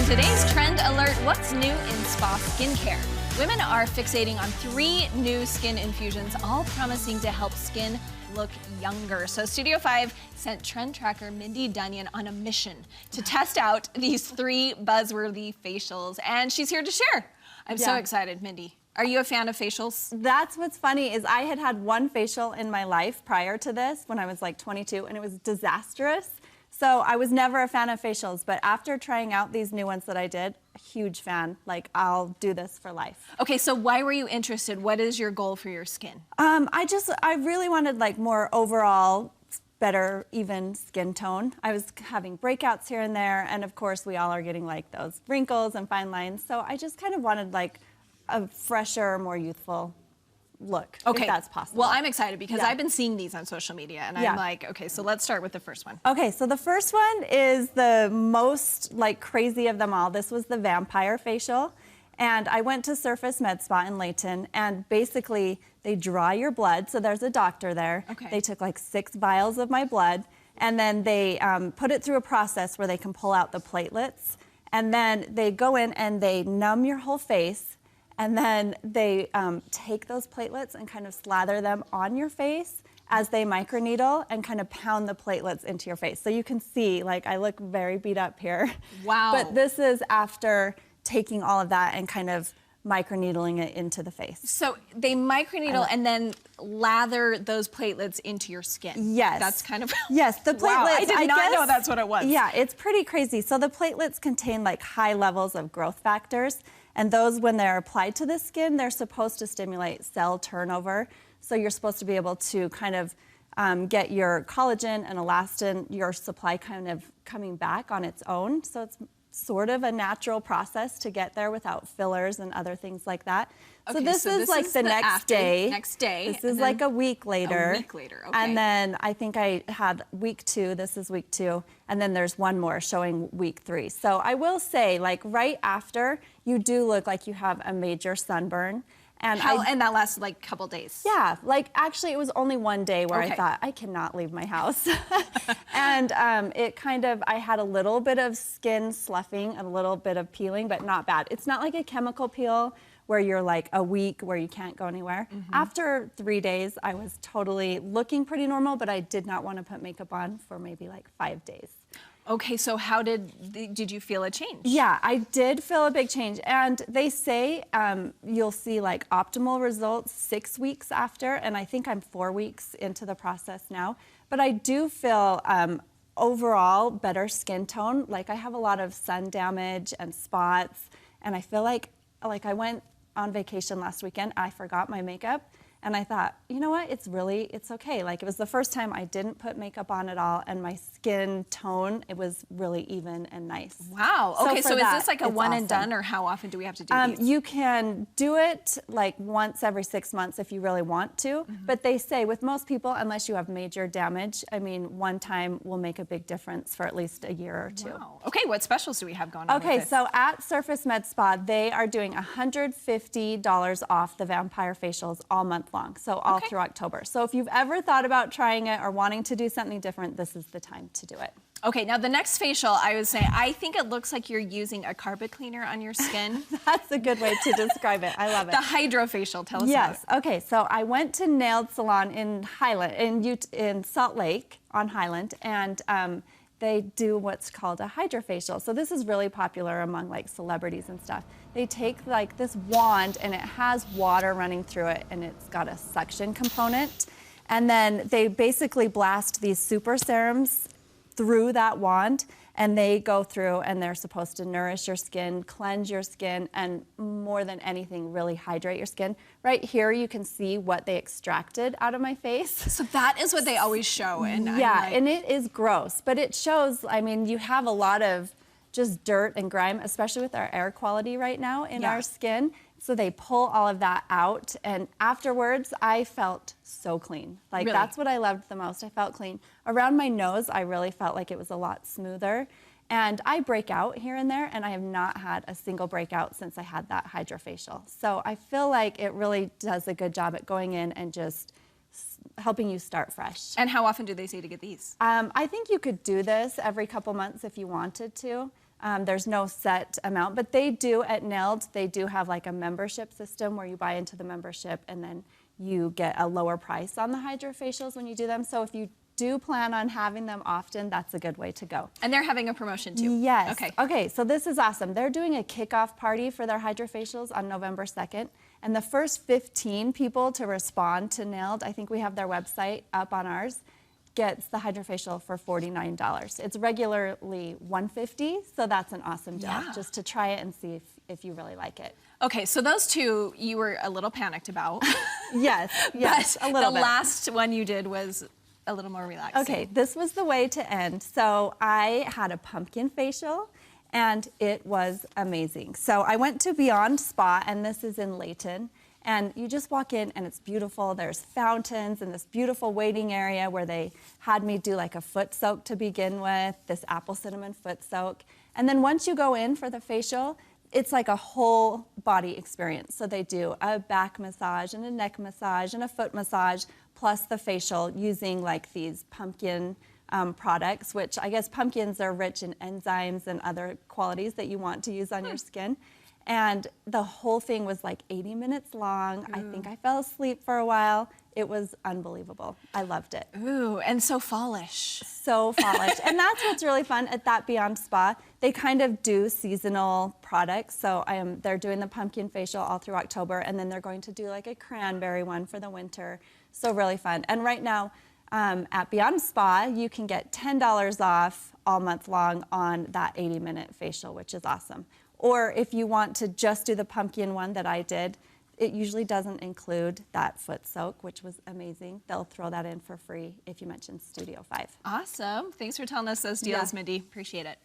Today's trend alert, what's new in spa skincare? Women are fixating on 3 new skin infusions, all promising to help skin look younger. So Studio 5 sent trend tracker Mindy Dunyon on a mission to test out these 3 buzzworthy facials, and she's here to share. I'm so excited, Mindy. Are you a fan of facials? That's what's funny is I had one facial in my life prior to this when I was like 22, and it was disastrous. So I was never a fan of facials, but after trying out these new ones that I did, a huge fan. Like, I'll do this for life. Okay, so why were you interested? What is your goal for your skin? I really wanted like more overall, better, even skin tone. I was having breakouts here and there, and of course we all are getting like those wrinkles and fine lines. So I just kind of wanted like a fresher, more youthful look, if that's possible. Well, I'm excited because I've been seeing these on social media, and I'm like, okay, so let's start with the first one. Okay, so the first one is the most like crazy of them all. This was the vampire facial, and I went to Surface Med Spa in Layton, and basically they draw your blood, so there's a doctor there. Okay. They took like 6 vials of my blood, and then they put it through a process where they can pull out the platelets, and then they go in and they numb your whole face. And then they take those platelets and kind of slather them on your face as they microneedle and kind of pound the platelets into your face. So you can see, like, I look very beat up here. Wow. But this is after taking all of that and kind of microneedling it into the face. So they microneedle and then lather those platelets into your skin. Yes. That's kind of... Yes, the platelets... Wow, I did not know that's what it was. Yeah, it's pretty crazy. So the platelets contain like high levels of growth factors, and those, when they're applied to the skin, they're supposed to stimulate cell turnover. So you're supposed to be able to kind of get your collagen and elastin, your supply kind of coming back on its own. So it's sort of a natural process to get there without fillers and other things like that. Okay, so this is like the next day. Next day. This is like a week later. A week later, okay. And then I think I had week 2. This is week 2. And then there's one more showing week 3. So I will say, like, right after, you do look like you have a major sunburn. And that lasted like a couple days. Yeah, like actually it was only one day where I thought, I cannot leave my house. And it kind of, I had a little bit of skin sloughing, a little bit of peeling, but not bad. It's not like a chemical peel where you're like a week where you can't go anywhere. After 3 days, I was totally looking pretty normal, but I did not want to put makeup on for maybe like 5 days. Okay, so how did you feel a change? Yeah, I did feel a big change. And they say you'll see like optimal results 6 weeks after, and I think I'm 4 weeks into the process now. But I do feel overall better skin tone. Like I have a lot of sun damage and spots, and I feel like I went on vacation last weekend, I forgot my makeup. And I thought, you know what, it's okay. Like, it was the first time I didn't put makeup on at all, and my skin tone, it was really even and nice. Wow. Okay, so is this like a one and done, or how often do we have to do these? You can do it like once every 6 months if you really want to, but they say with most people, unless you have major damage, I mean, one time will make a big difference for at least a year or 2. Wow. Okay, what specials do we have going on Okay, with so at Surface Med Spa, they are doing $150 off the vampire facials all month long, so all through October. So if you've ever thought about trying it or wanting to do something different, this is the time to do it. Okay, now the next facial, I would say, I think it looks like you're using a carpet cleaner on your skin. That's a good way to describe it. I love it. The hydrafacial, tell us about it. Yes, okay, so I went to Nailed Salon in Highland, in Salt Lake on Highland, and they do what's called a hydrafacial. So this is really popular among like celebrities and stuff. They take like this wand and it has water running through it, and it's got a suction component. And then they basically blast these super serums through that wand, and they go through and they're supposed to nourish your skin, cleanse your skin, and more than anything, really hydrate your skin. Right here, you can see what they extracted out of my face. So that is what they always show. And yeah, and it is gross, but it shows, I mean, you have a lot of just dirt and grime, especially with our air quality right now in our skin. So they pull all of that out, and afterwards, I felt so clean. Like, that's what I loved the most. I felt clean. Around my nose, I really felt like it was a lot smoother. And I break out here and there, and I have not had a single breakout since I had that hydrafacial. So I feel like it really does a good job at going in and just helping you start fresh. And how often do they say to get these? I think you could do this every couple months if you wanted to. There's no set amount, but they do at Nailed, they do have like a membership system where you buy into the membership and then you get a lower price on the hydrafacials when you do them. So if you do plan on having them often, that's a good way to go. And they're having a promotion too. Yes. Okay. Okay, so this is awesome. They're doing a kickoff party for their hydrafacials on November 2nd. And the first 15 people to respond to Nailed, I think we have their website up on ours, gets the hydrafacial for $49. It's regularly $150, so that's an awesome deal, just to try it and see if you really like it. Okay, so those two you were a little panicked about. Yes, yes, but a little bit. The last one you did was a little more relaxing. Okay, this was the way to end. So I had a pumpkin facial, and it was amazing. So I went to Beyond Spa, and this is in Layton. And you just walk in and it's beautiful. There's fountains and this beautiful waiting area where they had me do like a foot soak to begin with, this apple cinnamon foot soak. And then once you go in for the facial, it's like a whole body experience. So they do a back massage and a neck massage and a foot massage, plus the facial using like these pumpkin products, which I guess pumpkins are rich in enzymes and other qualities that you want to use on your skin. And the whole thing was like 80 minutes long. I think I fell asleep for a while. It was unbelievable. I loved it. Ooh, and so fallish. So fallish. And that's what's really fun at that Beyond Spa. They kind of do seasonal products. So they're doing the pumpkin facial all through October, and then they're going to do like a cranberry one for the winter. So really fun. And right now at Beyond Spa, you can get $10 off all month long on that 80-minute facial, which is awesome. Or if you want to just do the pumpkin one that I did, it usually doesn't include that foot soak, which was amazing. They'll throw that in for free if you mention Studio 5. Awesome. Thanks for telling us those deals, Mindy. Appreciate it.